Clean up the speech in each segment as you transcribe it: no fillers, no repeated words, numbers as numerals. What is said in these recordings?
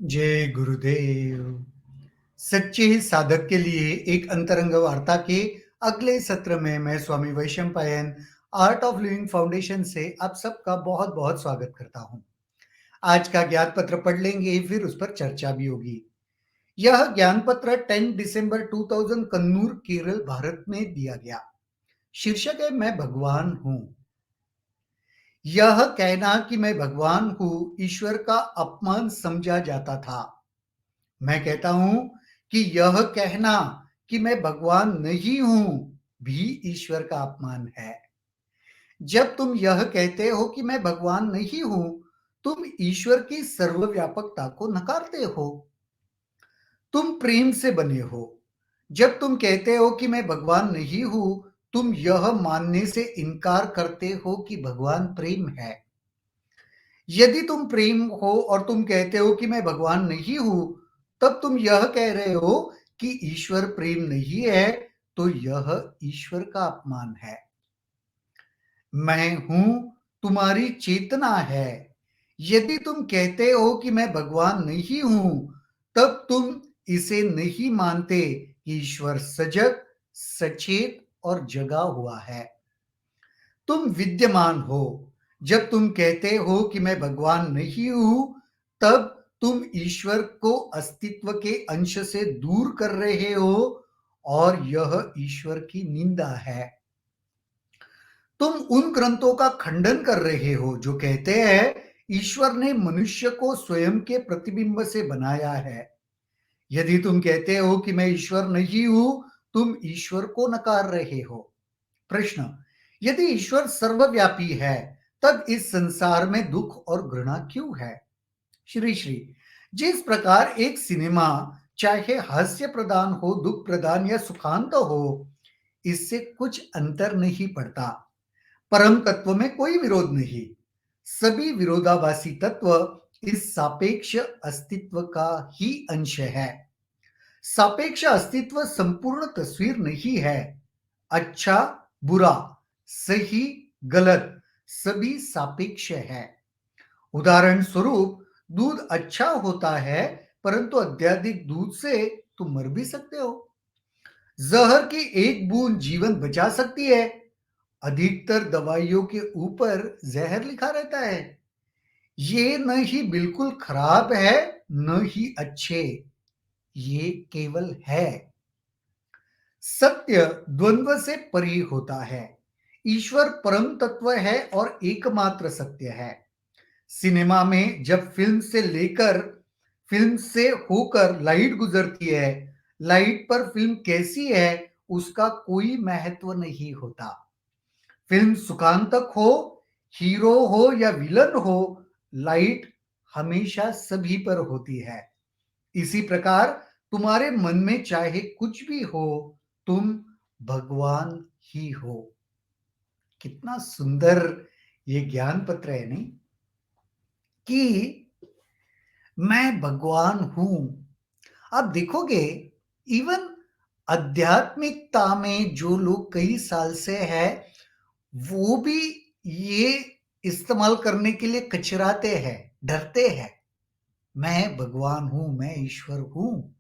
जय गुरुदेव। सच्चे साधक के लिए एक अंतरंग वार्ता के अगले सत्र में मैं Swami Vaishampayan art of living foundation से आप सबका बहुत बहुत स्वागत करता हूं। आज का ज्ञान पत्र पढ़ लेंगे, फिर उस पर चर्चा भी होगी। यह ज्ञान पत्र 10 दिसंबर 2000 कन्नूर केरल भारत में दिया गया। शीर्षक है मैं भगवान हूं। यह कहना कि मैं भगवान हूं ईश्वर का अपमान समझा जाता था। मैं कहता हूं कि यह कहना कि मैं भगवान नहीं हूं भी ईश्वर का अपमान है। जब तुम यह कहते हो कि मैं भगवान नहीं हूं, तुम ईश्वर की सर्वव्यापकता को नकारते हो। तुम प्रेम से बने हो। जब तुम कहते हो कि मैं भगवान नहीं हूं, तुम यह मानने से इनकार करते हो कि भगवान प्रेम है। यदि तुम प्रेम हो और तुम कहते हो कि मैं भगवान नहीं हूं, तब तुम यह कह रहे हो कि ईश्वर प्रेम नहीं है, तो यह ईश्वर का अपमान है। मैं हूं तुम्हारी चेतना है। यदि तुम कहते हो कि मैं भगवान नहीं हूं, तब तुम इसे नहीं मानते कि ईश्वर सजग, सचेत और जगा हुआ है। तुम विद्यमान हो। जब तुम कहते हो कि मैं भगवान नहीं हूं, तब तुम ईश्वर को अस्तित्व के अंश से दूर कर रहे हो और यह ईश्वर की निंदा है। तुम उन ग्रंथों का खंडन कर रहे हो जो कहते हैं ईश्वर ने मनुष्य को स्वयं के प्रतिबिंब से बनाया है। यदि तुम कहते हो कि मैं ईश्वर नहीं हूं, तुम ईश्वर को नकार रहे हो। प्रश्न, यदि ईश्वर सर्वव्यापी है, तब इस संसार में दुख और घृणा क्यों है? श्री श्री, जिस प्रकार एक सिनेमा चाहे हास्य प्रदान हो, दुख प्रदान या सुखांत हो, इससे कुछ अंतर नहीं पड़ता। परम तत्व में कोई विरोध नहीं। सभी विरोधाभासी तत्व इस सापेक्ष अस्तित्व का ही अंश है। सापेक्ष अस्तित्व संपूर्ण तस्वीर नहीं है। अच्छा, बुरा, सही, गलत सभी सापेक्ष है। उदाहरण स्वरूप, दूध अच्छा होता है, परंतु अत्यधिक दूध से तुम मर भी सकते हो। जहर की एक बूंद जीवन बचा सकती है। अधिकतर दवाइयों के ऊपर जहर लिखा रहता है। ये न ही बिल्कुल खराब है, न ही अच्छे, ये केवल है। सत्य द्वंद्व से परे होता है। ईश्वर परम तत्व है और एकमात्र सत्य है। सिनेमा में जब फिल्म से होकर लाइट गुजरती है, लाइट पर फिल्म कैसी है उसका कोई महत्व नहीं होता। फिल्म सुखांतक हो, हीरो हो या विलन हो, लाइट हमेशा सभी पर होती है। इसी प्रकार तुम्हारे मन में चाहे कुछ भी हो, तुम भगवान ही हो। कितना सुंदर ये ज्ञान पत्र है, नहीं? कि मैं भगवान हूं। आप देखोगे, इवन आध्यात्मिकता में जो लोग कई साल से है, वो भी ये इस्तेमाल करने के लिए कचराते हैं, डरते हैं। मैं भगवान हूं, मैं ईश्वर हूं।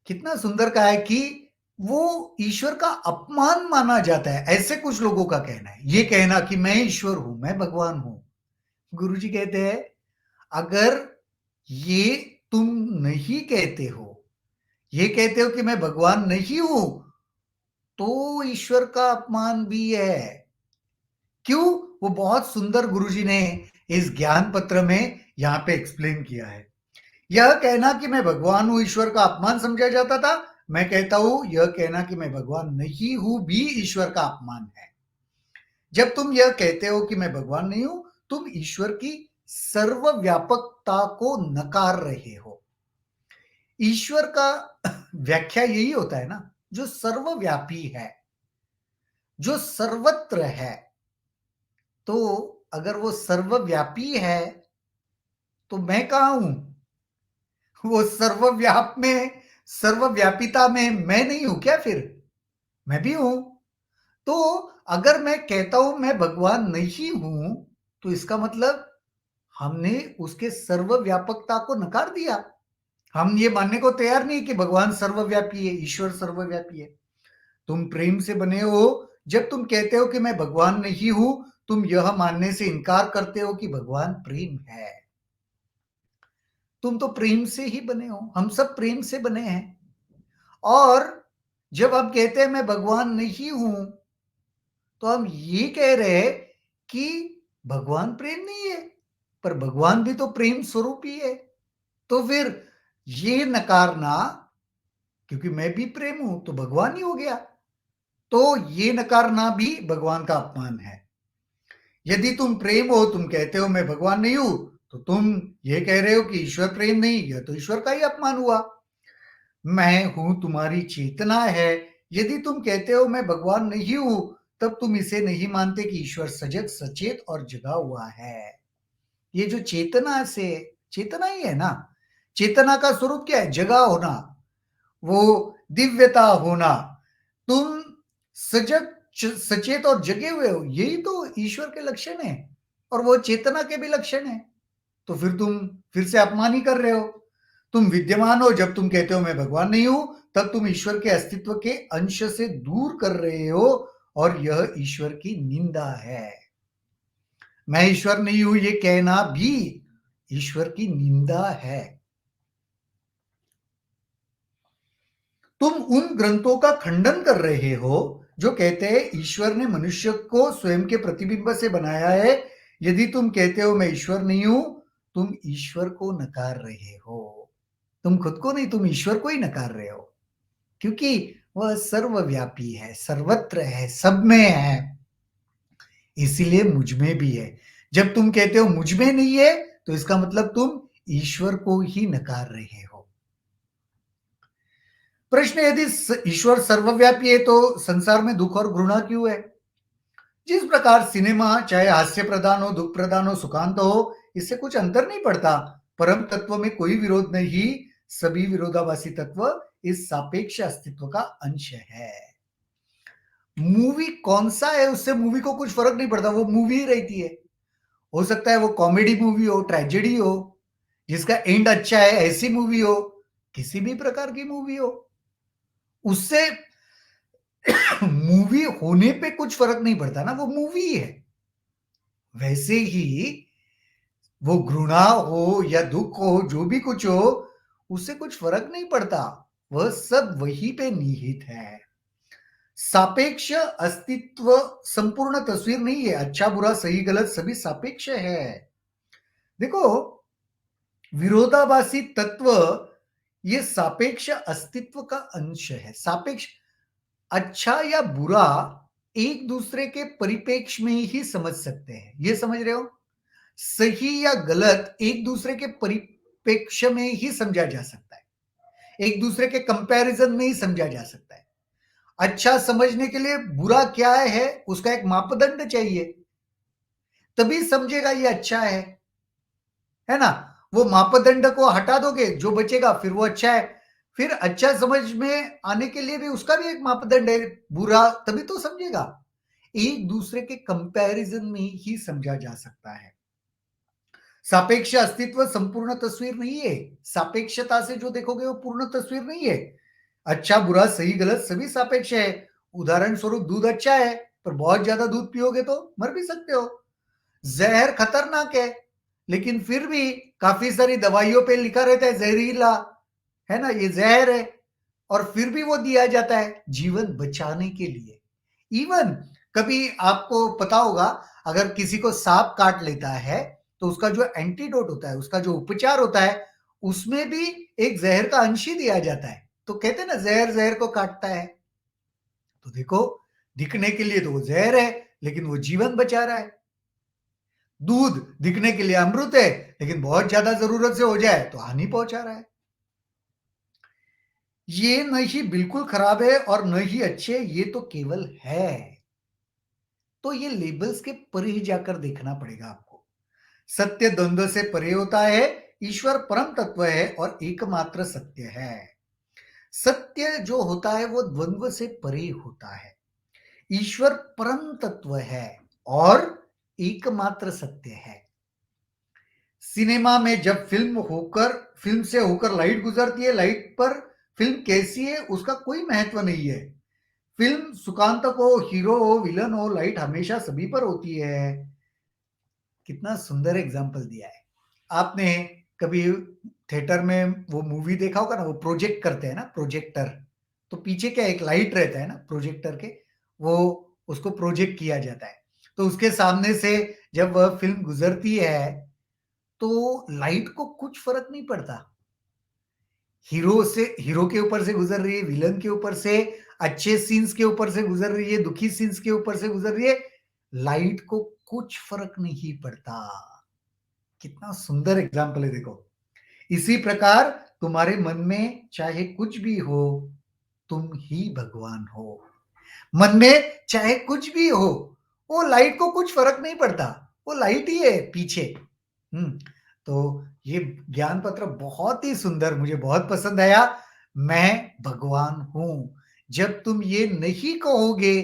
कितना सुंदर कहा है कि वो ईश्वर का अपमान माना जाता है, ऐसे कुछ लोगों का कहना है। ये कहना कि मैं ईश्वर हूं, मैं भगवान हूं। गुरुजी कहते हैं, अगर ये तुम नहीं कहते हो, ये कहते हो कि मैं भगवान नहीं हूं, तो ईश्वर का अपमान भी है। क्यों? वो बहुत सुंदर गुरुजी ने इस ज्ञान पत्र में यहां पे एक्सप्लेन किया है। यह कहना कि मैं भगवान हूं ईश्वर का अपमान समझा जाता था। मैं कहता हूं यह कहना कि मैं भगवान नहीं हूं भी ईश्वर का अपमान है। जब तुम यह कहते हो कि मैं भगवान नहीं हूं, तुम ईश्वर की सर्वव्यापकता को नकार रहे हो। ईश्वर का व्याख्या यही होता है ना, जो सर्वव्यापी है, जो सर्वत्र है। तो अगर वो सर्वव्यापी है, तो मैं कहां हूं? वो सर्वव्यापिता में मैं नहीं हूं क्या? फिर मैं भी हूं। तो अगर मैं कहता हूं मैं भगवान नहीं हूं, तो इसका मतलब हमने उसके सर्वव्यापकता को नकार दिया। हम ये मानने को तैयार नहीं कि भगवान सर्वव्यापी है, ईश्वर सर्वव्यापी है। तुम प्रेम से बने हो। जब तुम कहते हो कि मैं भगवान नहीं हूं, तुम यह मानने से इनकार करते हो कि भगवान प्रेम है। तुम तो प्रेम से ही बने हो, हम सब प्रेम से बने हैं। और जब हम कहते हैं मैं भगवान नहीं हूं, तो हम ये कह रहे हैं कि भगवान प्रेम नहीं है, पर भगवान भी तो प्रेम स्वरूप ही है। तो फिर ये नकारना, क्योंकि मैं भी प्रेम हूं तो भगवान ही हो गया, तो ये नकारना भी भगवान का अपमान है। यदि तुम प्रेम हो, तुम कहते हो मैं भगवान नहीं हूं, तो तुम ये कह रहे हो कि ईश्वर प्रेम नहीं, यह तो ईश्वर का ही अपमान हुआ। मैं हूं तुम्हारी चेतना है। यदि तुम कहते हो मैं भगवान नहीं हूं, तब तुम इसे नहीं मानते कि ईश्वर सजग, सचेत और जगा हुआ है। ये जो चेतना से, चेतना ही है ना। चेतना का स्वरूप क्या है? जगा होना, वो दिव्यता होना। तुम सजग, सचेत और जगे हुए हो, यही तो ईश्वर के लक्षण है, और वो चेतना के भी लक्षण है। तो फिर तुम फिर से अपमान ही कर रहे हो। तुम विद्यमान हो, जब तुम कहते हो मैं भगवान नहीं हूं, तब तुम ईश्वर के अस्तित्व के अंश से दूर कर रहे हो, और यह ईश्वर की निंदा है। मैं ईश्वर नहीं हूं ये कहना भी ईश्वर की निंदा है। तुम उन ग्रंथों का खंडन कर रहे हो जो कहते हैं ईश्वर ने मनुष्य को स्वयं के प्रतिबिंब से बनाया है। यदि तुम कहते हो मैं ईश्वर नहीं हूं, तुम ईश्वर को नकार रहे हो। तुम खुद को नहीं, तुम ईश्वर को ही नकार रहे हो, क्योंकि वह सर्वव्यापी है, सर्वत्र है, सब में है। इसीलिए मुझ में भी है। जब तुम कहते हो मुझ में नहीं है, तो इसका मतलब तुम ईश्वर को ही नकार रहे हो। प्रश्न, यदि ईश्वर सर्वव्यापी है, तो संसार में दुख और घृणा क्यों है? जिस प्रकार सिनेमा चाहे हास्य प्रदान हो, दुख प्रदान हो, सुखांत हो, इससे कुछ अंतर नहीं पड़ता। परम तत्व में कोई विरोध नहीं, सभी विरोधाभासी तत्व इस सापेक्ष अस्तित्व का अंश है। मूवी कौन सा है, उससे मूवी को कुछ फर्क नहीं पड़ता, वो मूवी ही रहती है। हो सकता है वो कॉमेडी मूवी हो, ट्रेजेडी हो, जिसका एंड अच्छा है, ऐसी मूवी हो, किसी भी प्रकार की मूवी हो, उससे मूवी होने पे कुछ फर्क नहीं पड़ता ना, वो मूवी है। वैसे ही वो घृणा हो या दुख हो, जो भी कुछ हो, उससे कुछ फर्क नहीं पड़ता, वह सब वही पे निहित है। सापेक्ष अस्तित्व संपूर्ण तस्वीर नहीं है। अच्छा बुरा सही गलत सभी सापेक्ष है। देखो, विरोधाभासी तत्व ये सापेक्ष अस्तित्व का अंश है। सापेक्ष, अच्छा या बुरा एक दूसरे के परिपेक्ष में ही समझ सकते हैं, ये समझ रहे हो? सही या गलत एक दूसरे के परिप्रेक्ष्य में ही समझा जा सकता है, एक दूसरे के कंपैरिजन में ही समझा जा सकता है। अच्छा समझने के लिए बुरा क्या है, उसका एक मापदंड चाहिए, तभी समझेगा ये अच्छा है ना? वो मापदंड को हटा दोगे, जो बचेगा फिर वो अच्छा है। फिर अच्छा समझ में आने के लिए भी उसका भी एक मापदंड है, बुरा, तभी तो समझेगा। एक दूसरे के कंपैरिजन में ही समझा जा सकता है। सापेक्ष अस्तित्व संपूर्ण तस्वीर नहीं है। सापेक्षता से जो देखोगे वो पूर्ण तस्वीर नहीं है। अच्छा बुरा सही गलत सभी सापेक्ष है। उदाहरण स्वरूप दूध अच्छा है, पर बहुत ज्यादा दूध पियोगे तो मर भी सकते हो। जहर खतरनाक है, लेकिन फिर भी काफी सारी दवाइयों पे लिखा रहता है जहरीला, है ना, ये जहर है, और फिर भी वो दिया जाता है जीवन बचाने के लिए। इवन कभी आपको पता होगा, अगर किसी को सांप काट लेता है, तो उसका जो एंटीडोट होता है, उसका जो उपचार होता है, उसमें भी एक जहर का अंश ही दिया जाता है। तो कहते हैं ना, जहर जहर को काटता है। तो देखो, दिखने के लिए तो वो जहर है, लेकिन वो जीवन बचा रहा है। दूध दिखने के लिए अमृत है, लेकिन बहुत ज्यादा जरूरत से हो जाए तो हानि पहुंचा रहा है। ये न ही बिल्कुल खराब है और न ही अच्छे, ये तो केवल है। तो ये लेबल्स के परे ही जाकर देखना पड़ेगा आपको। सत्य द्वंद्व से परे होता है। ईश्वर परम तत्व है और एकमात्र सत्य है। सत्य जो होता है वो द्वंद्व से परे होता है। ईश्वर परम तत्व है और एकमात्र सत्य है। सिनेमा में जब फिल्म से होकर लाइट गुजरती है, लाइट पर फिल्म कैसी है उसका कोई महत्व नहीं है। फिल्म सुखांतक हो, हीरो हो, विलन हो, लाइट हमेशा सभी पर होती है। कितना सुंदर एग्जाम्पल दिया है। आपने कभी थिएटर में वो मूवी देखा होगा ना, वो प्रोजेक्ट करते हैं ना, प्रोजेक्टर। तो पीछे क्या एक लाइट रहता है ना प्रोजेक्टर के, वो उसको प्रोजेक्ट किया जाता है। तो उसके सामने से जब वह फिल्म गुजरती है, तो लाइट को कुछ फ़र्क नहीं पड़ता। हीरो के ऊपर से गुज़र रही है, विलेन के ऊपर से, अच्छे सीन्स के ऊपर से गुज़र रही है, दुखी सीन्स के ऊपर से गुज़र रही है, लाइट को कुछ फ़र्क नहीं पड़ता। कितना सुंदर एग्ज़ाम्पल है देखो। इसी प्रकार तुम्हारे मन में चाहे कुछ भी हो, तुम ही भगवान हो। मन में चाहे कुछ भी हो, वो लाइट को कुछ फ़र्क नहीं पड़ता, वो लाइट ही है पीछे। तो ये ज्ञान पत्र बहुत ही सुंदर, मुझे बहुत पसंद आया। मैं भगवान हूँ। जब तुम ये नहीं कहोगे,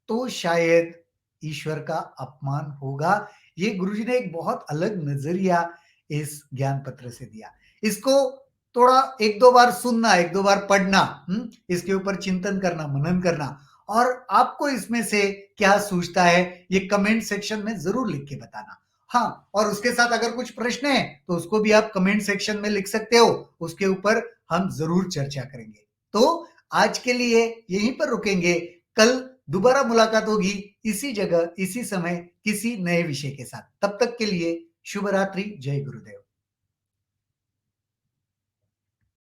तो शायद ईश्वर का अपमान होगा। ये गुरुजी ने एक बहुत अलग नज़रिया इस ज्ञान पत्र से दिया। इसको थोड़ा 1-2 बार सुनना, 1-2 बार पढ़ना, इसके ऊपर चिंतन करना, मनन करना और आपको इसमें से क्या सूझता है, ये कमेंट सेक्शन में ज़रूर लिख के बताना। हाँ, और उसके साथ अगर कुछ प्रश्न है, तो उसको भी आप कमेंट सेक्शन में लिख सकते हो, उसके ऊपर हम ज़रूर चर्चा करेंगे। तो आज के लिए यहीं पर रुकेंगे, कल दोबारा मुलाकात होगी इसी जगह, इसी समय, किसी नए विषय के साथ। तब तक के लिए शुभ रात्रि, जय गुरुदेव।